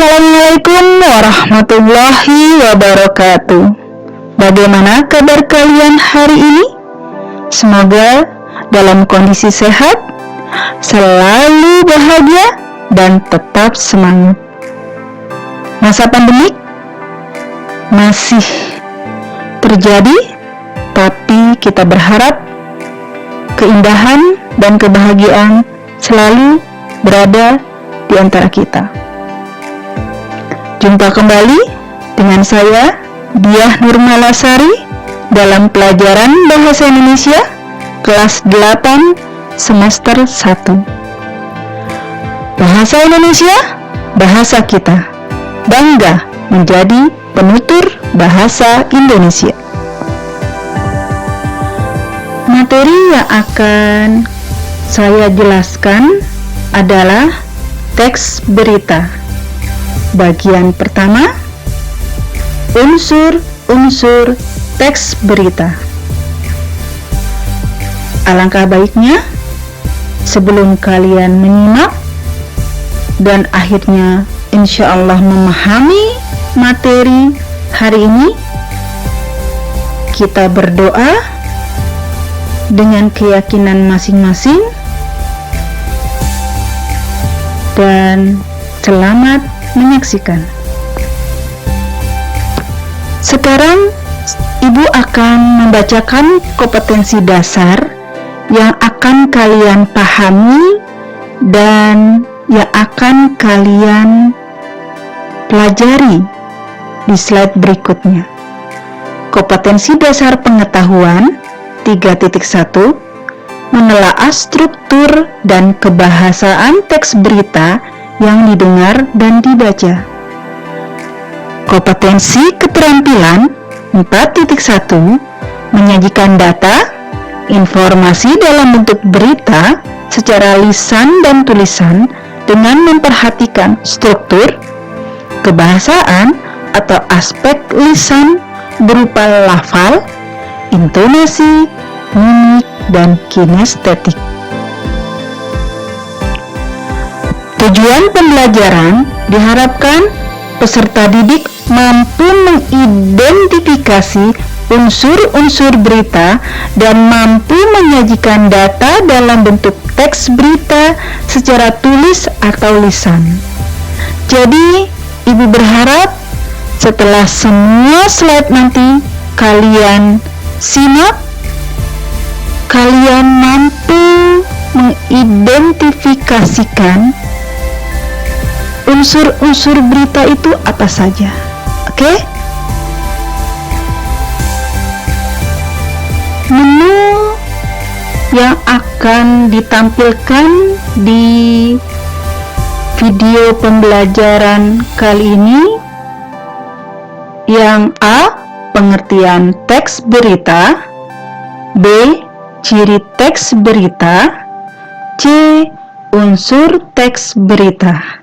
Assalamualaikum warahmatullahi wabarakatuh. Bagaimana kabar kalian hari ini? Semoga dalam kondisi sehat, selalu bahagia, dan tetap semangat. Masa pandemik masih terjadi, tapi kita berharap keindahan dan kebahagiaan selalu berada di antara kita. Jumpa kembali dengan saya, Diah Nurmalasari, dalam pelajaran Bahasa Indonesia kelas 8 semester 1. Bahasa Indonesia, bahasa kita. Bangga menjadi penutur bahasa Indonesia. Materi yang akan saya jelaskan adalah teks berita. Bagian pertama, unsur-unsur teks berita. Alangkah baiknya sebelum kalian menyimak dan akhirnya insya Allah memahami materi hari ini, kita berdoa dengan keyakinan masing-masing dan selamat menyaksikan. Sekarang Ibu akan membacakan kompetensi dasar yang akan kalian pahami dan yang akan kalian pelajari di slide berikutnya. Kompetensi dasar pengetahuan 3.1, menelaah struktur dan kebahasaan teks berita yang didengar dan dibaca. Kompetensi keterampilan 4.1, menyajikan data, informasi dalam bentuk berita secara lisan dan tulisan dengan memperhatikan struktur, kebahasaan atau aspek lisan berupa lafal, intonasi, mimik, dan kinestetik. Tujuan pembelajaran diharapkan peserta didik mampu mengidentifikasi unsur-unsur berita dan mampu menyajikan data dalam bentuk teks berita secara tulis atau lisan. Jadi, Ibu berharap setelah semua slide nanti kalian simak, kalian mampu mengidentifikasikan unsur-unsur berita itu apa saja. Oke? Menu yang akan ditampilkan di video pembelajaran kali ini, yang A, pengertian teks berita, B, ciri teks berita, C, unsur teks berita.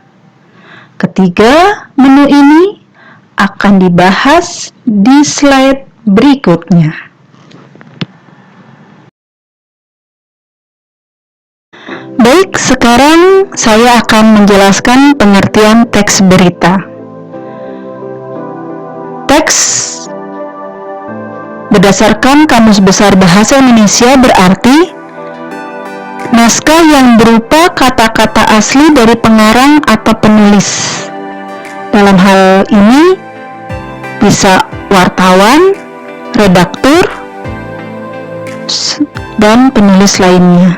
Ketiga menu ini akan dibahas di slide berikutnya. Baik, sekarang saya akan menjelaskan pengertian teks berita. Teks berdasarkan Kamus Besar Bahasa Indonesia berarti naskah yang berupa kata-kata asli dari pengarang atau penulis. Dalam hal ini bisa wartawan, redaktur, dan penulis lainnya.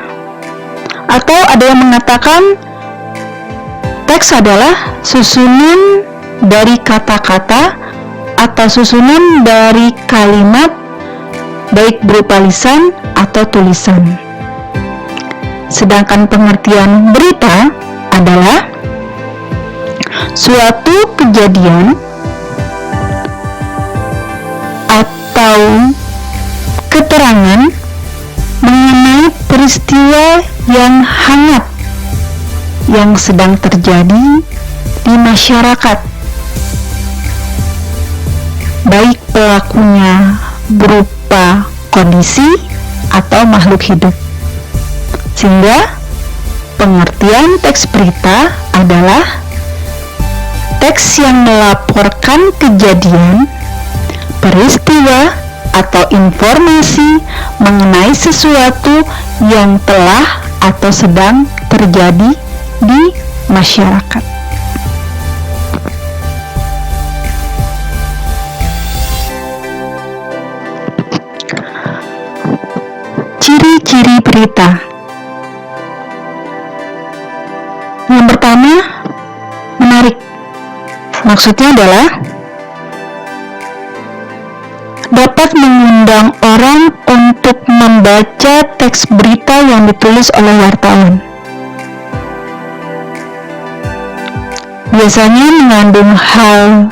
Atau ada yang mengatakan teks adalah susunan dari kata-kata atau susunan dari kalimat baik berupa lisan atau tulisan. Sedangkan pengertian berita adalah suatu kejadian atau keterangan mengenai peristiwa yang hangat yang sedang terjadi di masyarakat, baik pelakunya berupa kondisi atau makhluk hidup. Sehingga pengertian teks berita adalah teks yang melaporkan kejadian, peristiwa, atau informasi mengenai sesuatu yang telah atau sedang terjadi di masyarakat. Ciri-ciri berita. Yang pertama, menarik. Maksudnya adalah dapat mengundang orang untuk membaca teks berita yang ditulis oleh wartawan. Biasanya mengandung hal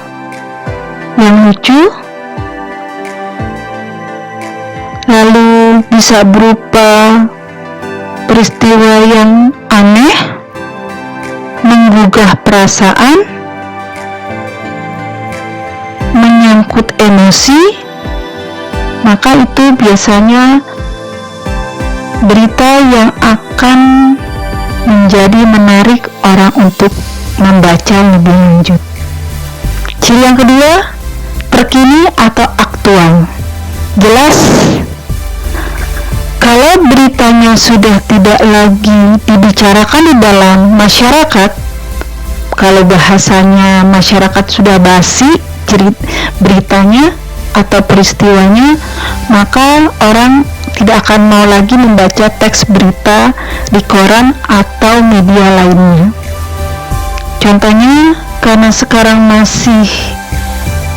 yang lucu, lalu bisa berupa peristiwa yang aneh, menggugah perasaan, menyangkut emosi, maka itu biasanya berita yang akan menjadi menarik orang untuk membaca lebih lanjut. Ciri yang kedua, terkini atau aktual. Jelas, kalau beritanya sudah tidak lagi dibicarakan di dalam masyarakat, kalau bahasanya masyarakat sudah basi beritanya atau peristiwanya, maka orang tidak akan mau lagi membaca teks berita di koran atau media lainnya. Contohnya, karena sekarang masih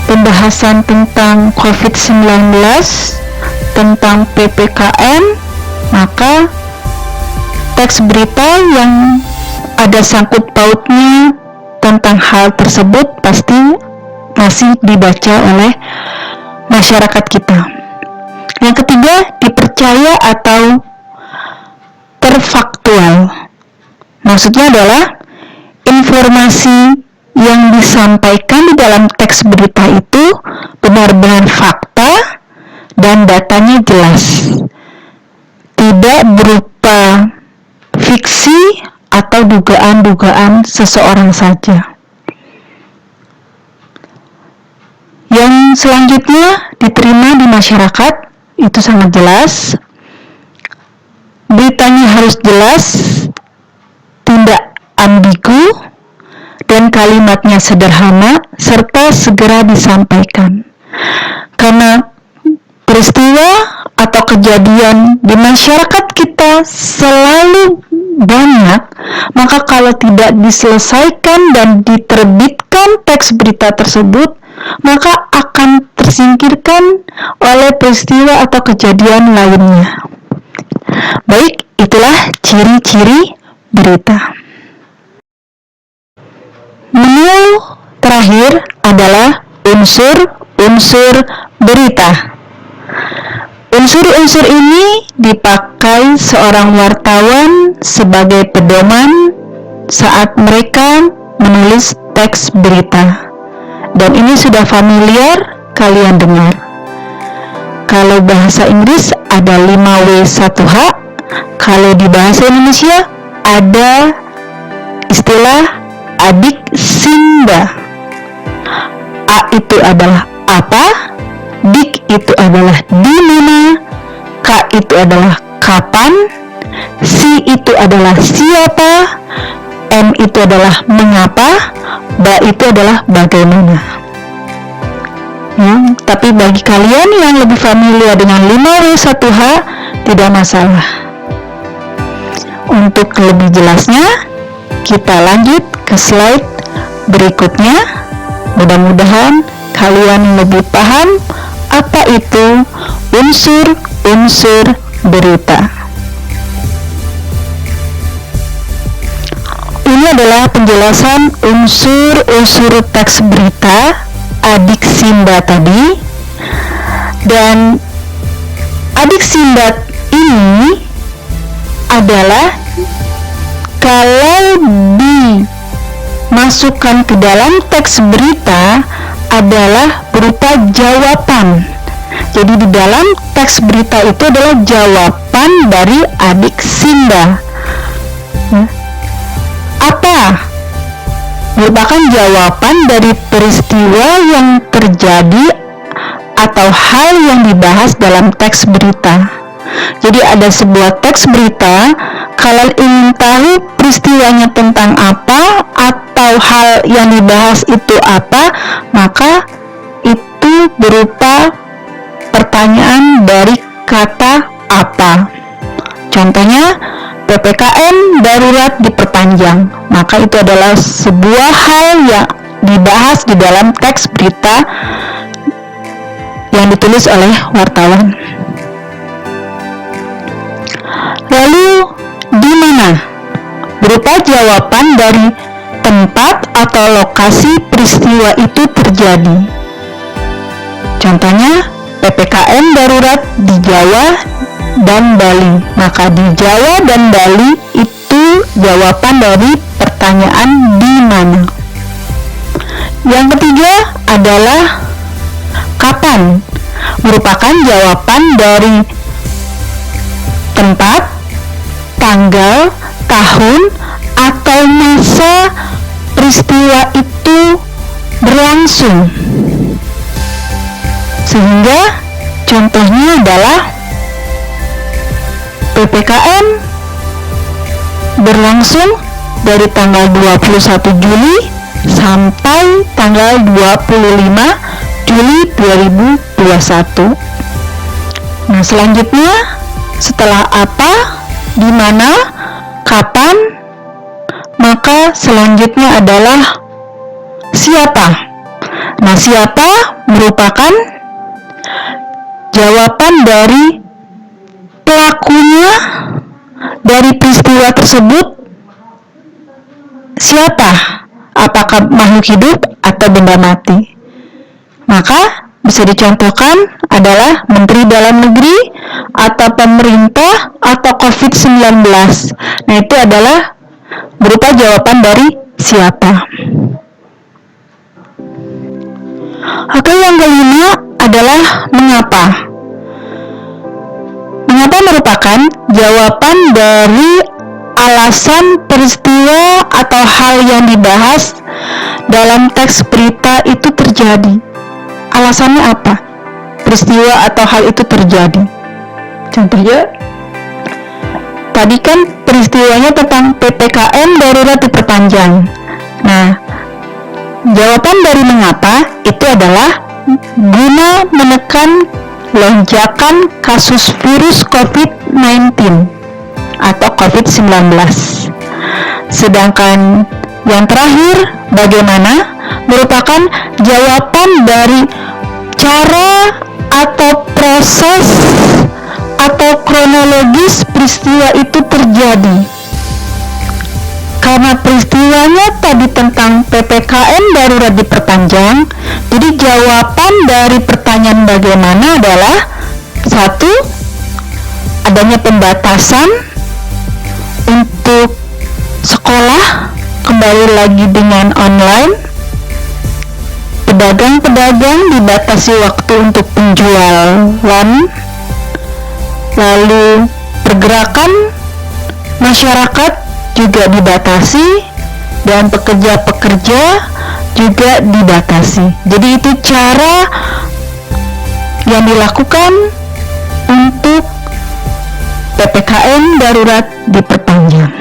pembahasan tentang COVID-19, tentang PPKM, maka teks berita yang ada sangkut pautnya tentang hal tersebut pasti masih dibaca oleh masyarakat kita. Yang ketiga, dipercaya atau terfaktual. Maksudnya adalah informasi yang disampaikan di dalam teks berita itu benar-benar fakta dan datanya jelas, tidak berupa fiksi atau dugaan-dugaan seseorang saja. Yang selanjutnya diterima di masyarakat, itu sangat jelas. Beritanya harus jelas, tidak ambigu, dan kalimatnya sederhana, serta segera disampaikan. Karena peristiwa atau kejadian di masyarakat kita selalu banyak, maka kalau tidak diselesaikan dan diterbitkan teks berita tersebut, maka akan tersingkirkan oleh peristiwa atau kejadian lainnya. Baik, itulah ciri-ciri berita. Menu terakhir adalah unsur-unsur berita. Unsur-unsur ini dipakai seorang wartawan sebagai pedoman saat mereka menulis teks berita. Dan ini sudah familiar kalian dengar. Kalau bahasa Inggris ada 5W1H, kalau di bahasa Indonesia ada istilah adik simba. A itu adalah apa, dik itu adalah di mana, K itu adalah kapan, si itu adalah siapa, M itu adalah mengapa, ba itu adalah bagaimana. Tapi bagi kalian yang lebih familiar dengan 5W1H, tidak masalah. Untuk lebih jelasnya, kita lanjut ke slide berikutnya. Mudah-mudahan kalian lebih paham apa itu unsur-unsur berita. Ini adalah penjelasan unsur-unsur teks berita adik simba tadi. Dan adik simba ini adalah kalau dimasukkan ke dalam teks berita adalah berupa jawaban. Jadi di dalam teks berita itu adalah jawaban dari adik simba. Apa? merupakan jawaban dari peristiwa yang terjadi atau hal yang dibahas dalam teks berita. Jadi ada sebuah teks berita, kalian ingin tahu peristiwanya tentang apa atau hal yang dibahas itu apa, maka itu berupa pertanyaan dari kata apa. Contohnya, PPKM darurat diperpanjang, maka itu adalah sebuah hal yang dibahas di dalam teks berita yang ditulis oleh wartawan. Lalu, di mana? Berupa jawaban dari tempat atau lokasi peristiwa itu terjadi. Contohnya, PPKM darurat di Jawa dan Bali. Maka di Jawa dan Bali itu jawaban dari pertanyaan di mana. Yang ketiga adalah kapan, merupakan jawaban dari tempat, tanggal, tahun, atau masa peristiwa itu berlangsung. Sehingga contohnya adalah PPKM berlangsung dari tanggal 21 Juli sampai tanggal 25 Juli 2021. Nah, selanjutnya setelah apa, di mana, kapan, maka selanjutnya adalah siapa. Nah, siapa merupakan jawaban dari pelakunya dari peristiwa tersebut. Siapa? Apakah makhluk hidup atau benda mati? Maka bisa dicontohkan adalah Menteri Dalam Negeri atau pemerintah atau COVID-19. Nah, itu adalah berupa jawaban dari siapa. Oke, yang kelima adalah mengapa. Mengapa merupakan jawaban dari alasan peristiwa atau hal yang dibahas dalam teks berita itu terjadi. Alasannya apa? Peristiwa atau hal itu terjadi. Contohnya, tadi kan peristiwanya tentang PPKM darurat diperpanjang. Nah, jawaban dari mengapa itu adalah guna menekan lonjakan kasus virus COVID-19 atau COVID-19. Sedangkan yang terakhir, bagaimana, merupakan jawaban dari cara atau proses atau kronologis peristiwa itu terjadi. Karena peristiwanya tadi tentang PPKM darurat diperpanjang, jadi jawaban dari pertanyaan bagaimana adalah satu, adanya pembatasan untuk sekolah kembali lagi dengan online, pedagang-pedagang dibatasi waktu untuk penjualan, lalu pergerakan masyarakat juga dibatasi, dan pekerja-pekerja juga dibatasi. Jadi itu cara yang dilakukan untuk PPKM darurat diperpanjang.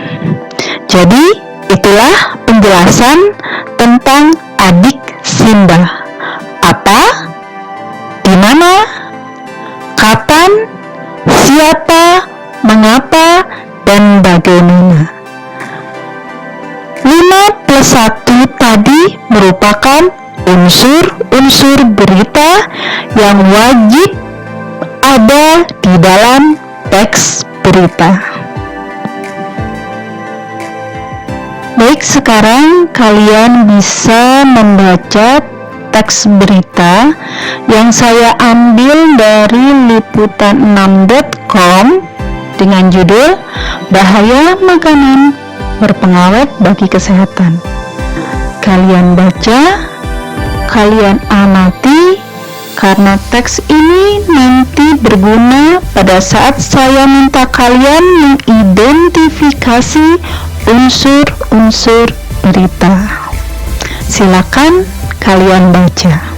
Jadi itulah penjelasan tentang adik Simba. Apa, di mana, kapan, siapa, mengapa, dan bagaimana. 5+1 tadi merupakan unsur-unsur berita yang wajib ada di dalam teks berita. Baik, sekarang kalian bisa membaca teks berita yang saya ambil dari liputan6.com dengan judul Bahaya Makanan Berpengawet Bagi Kesehatan. Kalian baca, kalian amati, karena teks ini nanti berguna pada saat saya minta kalian mengidentifikasi unsur-unsur berita. Silakan kalian baca.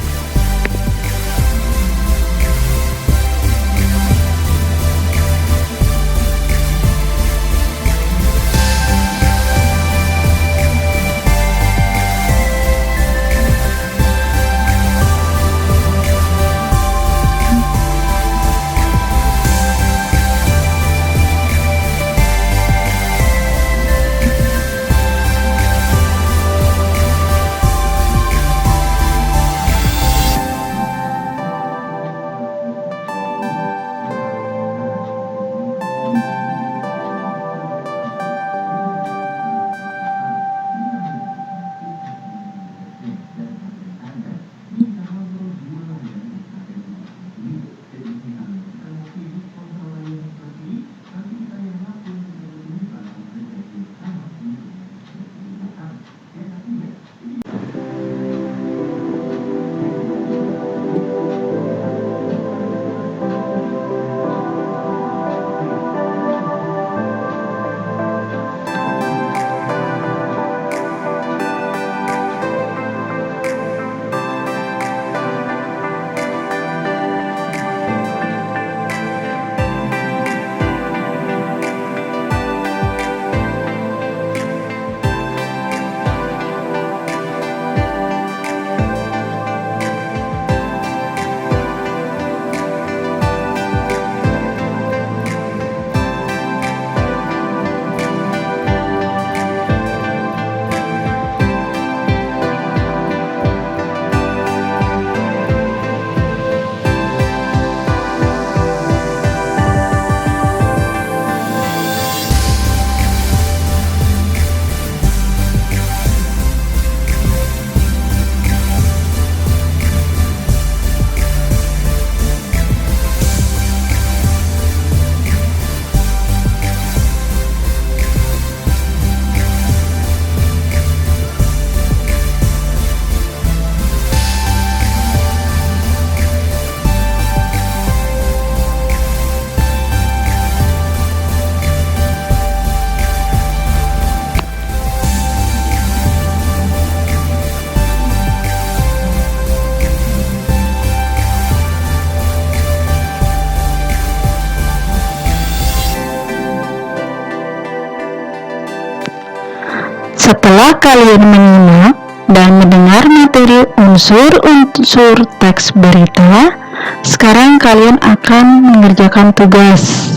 Setelah kalian menyimak dan mendengar materi unsur-unsur teks berita, sekarang kalian akan mengerjakan tugas.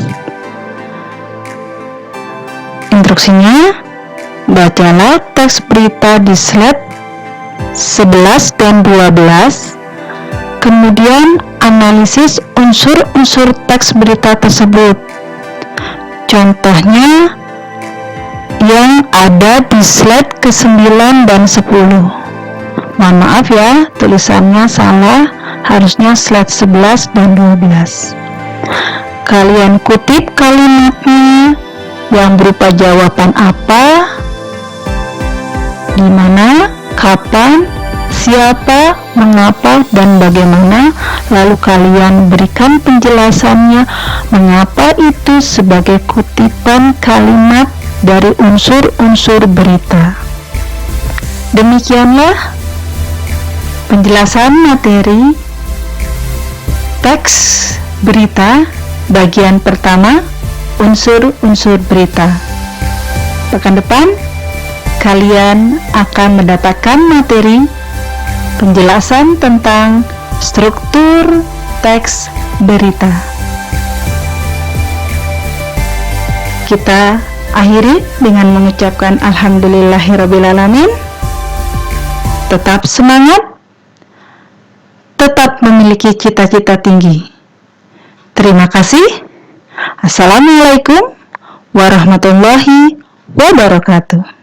Instruksinya, bacalah teks berita di slide 11 dan 12, kemudian analisis unsur-unsur teks berita tersebut. Contohnya yang ada di slide ke-9 dan 10. Mohon maaf ya, tulisannya salah, harusnya slide 11 dan 12. Kalian kutip kalimatnya yang berupa jawaban apa, di mana, kapan, siapa, mengapa, dan bagaimana. Lalu kalian berikan penjelasannya mengapa itu sebagai kutipan kalimat dari unsur-unsur berita. Demikianlah penjelasan materi teks berita bagian pertama, unsur-unsur berita. Pekan depan kalian akan mendapatkan materi penjelasan tentang struktur teks berita. Kita akhiri dengan mengucapkan alhamdulillahirrabbilalamin. Tetap semangat, tetap memiliki cita-cita tinggi. Terima kasih. Assalamualaikum warahmatullahi wabarakatuh.